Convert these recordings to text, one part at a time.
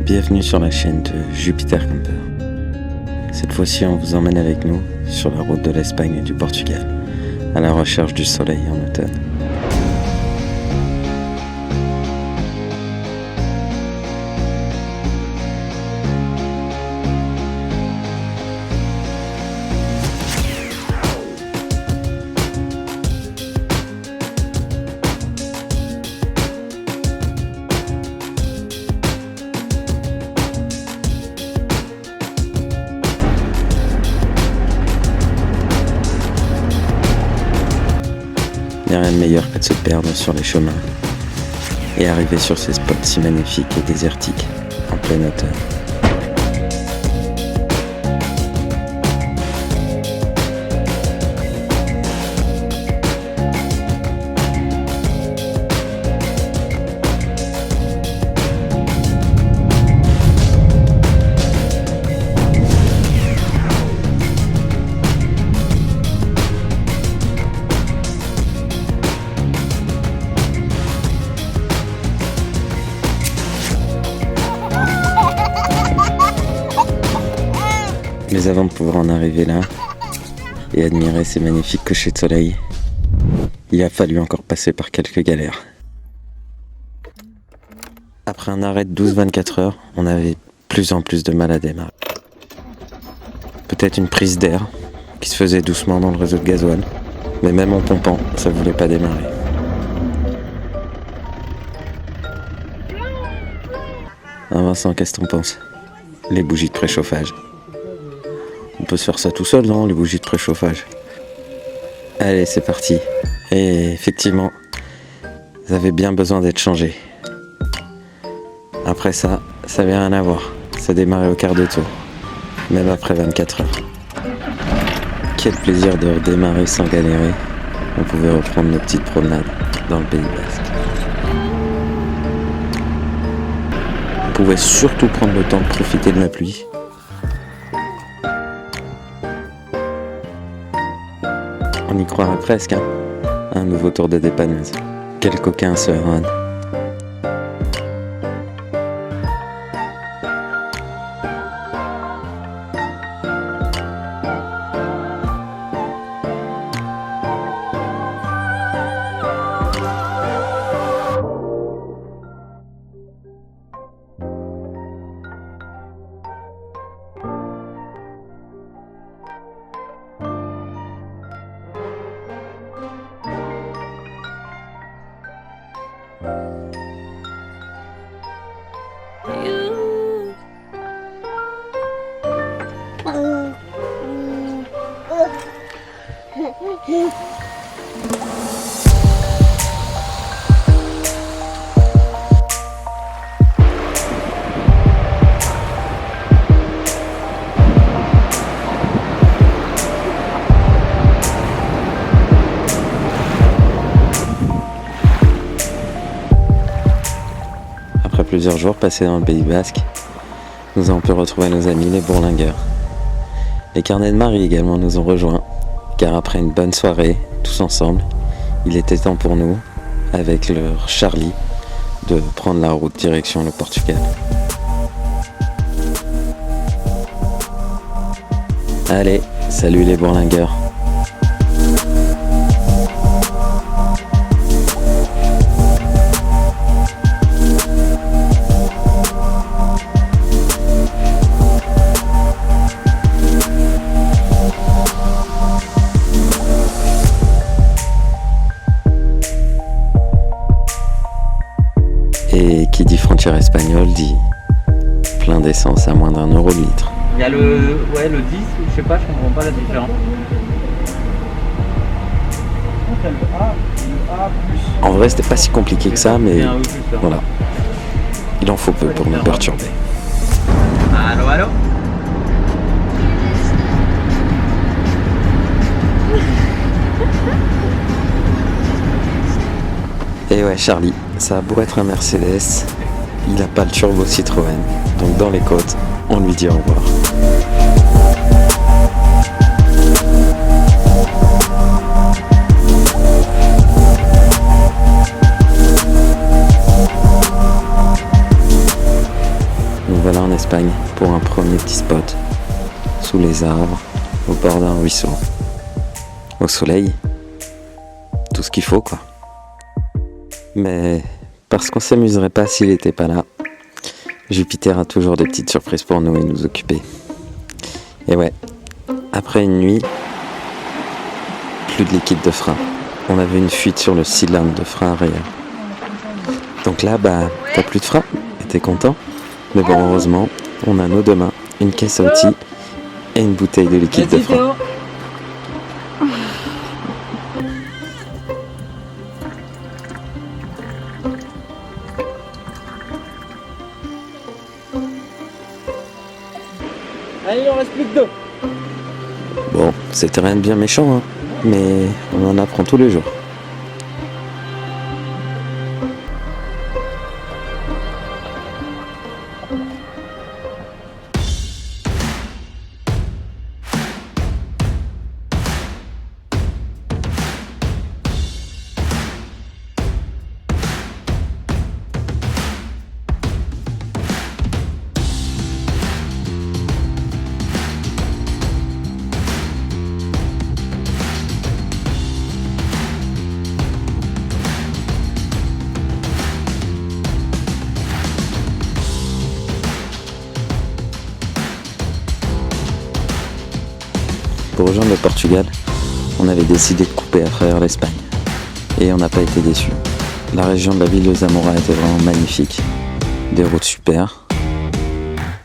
Bienvenue sur la chaîne de Jupiter Camper. Cette fois-ci, on vous emmène avec nous sur la route de l'Espagne et du Portugal, à la recherche du soleil en automne. Il n'y a rien de meilleur que de se perdre sur les chemins et arriver sur ces spots si magnifiques et désertiques en plein automne. Mais avant de pouvoir en arriver là et admirer ces magnifiques couchers de soleil, il a fallu encore passer par quelques galères. Après un arrêt de 12-24 heures, on avait plus en plus de mal à démarrer. Peut-être une prise d'air qui se faisait doucement dans le réseau de gasoil, mais même en pompant, ça voulait pas démarrer. Ah Vincent, qu'est-ce que t'en penses? Les bougies de préchauffage. On peut se faire ça tout seul, non, les bougies de préchauffage? Allez, c'est parti. Et effectivement, ça avait bien besoin d'être changé. Après ça avait rien à voir. Ça démarrait au quart de tour, même après 24 heures. Quel plaisir de redémarrer sans galérer. On pouvait reprendre nos petites promenades dans le Pays Basque. On pouvait surtout prendre le temps de profiter de la pluie. On y croirait presque, hein. Un nouveau tour de dépanneuse. Quel coquin ce Ron. Après plusieurs jours passés dans le Pays Basque, nous avons pu retrouver nos amis les bourlingueurs. Les carnets de Marie également nous ont rejoints, car après une bonne soirée, tous ensemble, il était temps pour nous, avec leur Charlie, de prendre la route direction le Portugal. Allez, salut les bourlingueurs! Et qui dit frontière espagnole dit plein d'essence à moins d'1 euro le litre. Il y a le 10, je sais pas, je comprends pas la différence. En vrai, c'était pas si compliqué que ça, mais voilà. Il en faut peu pour nous perturber. Allô, allô? Et ouais, Charlie, ça a beau être un Mercedes, il a pas le turbo Citroën. Donc dans les côtes, on lui dit au revoir. en Espagne pour un premier petit spot, sous les arbres, au bord d'un ruisseau, au soleil, tout ce qu'il faut quoi. Mais parce qu'on s'amuserait pas s'il était pas là, Jupiter a toujours des petites surprises pour nous et nous occuper. Et ouais, après une nuit, plus de liquide de frein. On avait une fuite sur le cylindre de frein arrière. Donc là, t'as plus de frein et t'es content. Mais bon, heureusement, on a nos deux mains, une caisse à outils et une bouteille de liquide de frein. Allez, il en reste plus que 2. Bon, c'était rien de bien méchant, hein, mais on en apprend tous les jours. Pour rejoindre le Portugal, on avait décidé de couper à travers l'Espagne. Et on n'a pas été déçus. La région de la ville de Zamora était vraiment magnifique. Des routes super.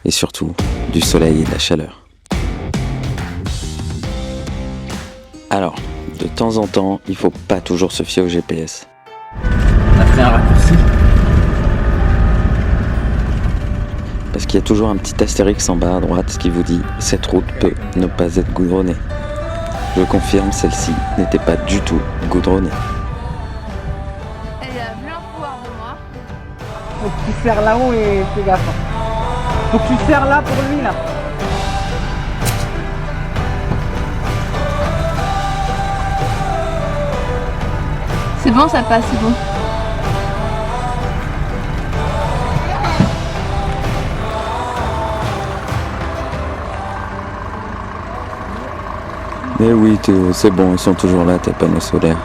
Et surtout, du soleil et de la chaleur. Alors, de temps en temps, il faut pas toujours se fier au GPS. On a fait un raccourci. Parce qu'il y a toujours un petit astérix en bas à droite qui vous dit « Cette route peut ne pas être goudronnée ». Je confirme, celle-ci n'était pas du tout goudronnée. Elle a bien pouvoir de moi. Faut que tu serres là-haut et fais gaffe. Faut que tu serres là pour lui là. C'est bon, ça passe, c'est bon. Mais oui, c'est bon, ils sont toujours là, tes panneaux solaires.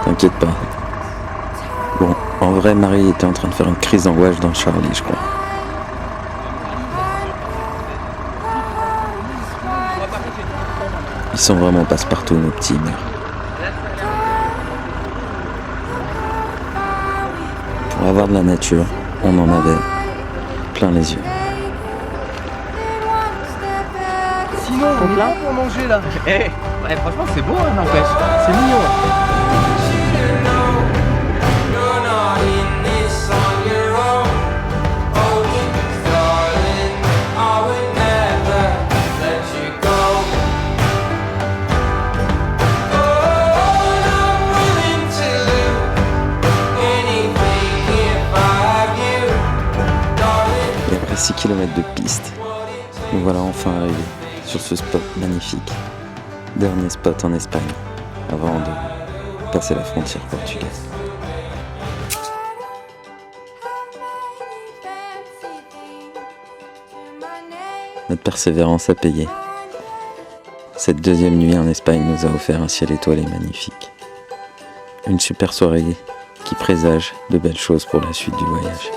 T'inquiète pas. Bon, en vrai, Marie était en train de faire une crise d'angoisse dans Charlie, je crois. Ils sont vraiment passe-partout, nos petits mères. Pour avoir de la nature, on en avait plein les yeux. Sinon, on est là pour manger là. Ouais, franchement, c'est beau, hein, n'empêche. C'est mignon. Et après 6 km de piste, nous voilà enfin arrivés sur ce spot magnifique. Dernier spot en Espagne, avant de passer la frontière portugaise. Notre persévérance a payé. Cette deuxième nuit en Espagne nous a offert un ciel étoilé magnifique. Une super soirée qui présage de belles choses pour la suite du voyage.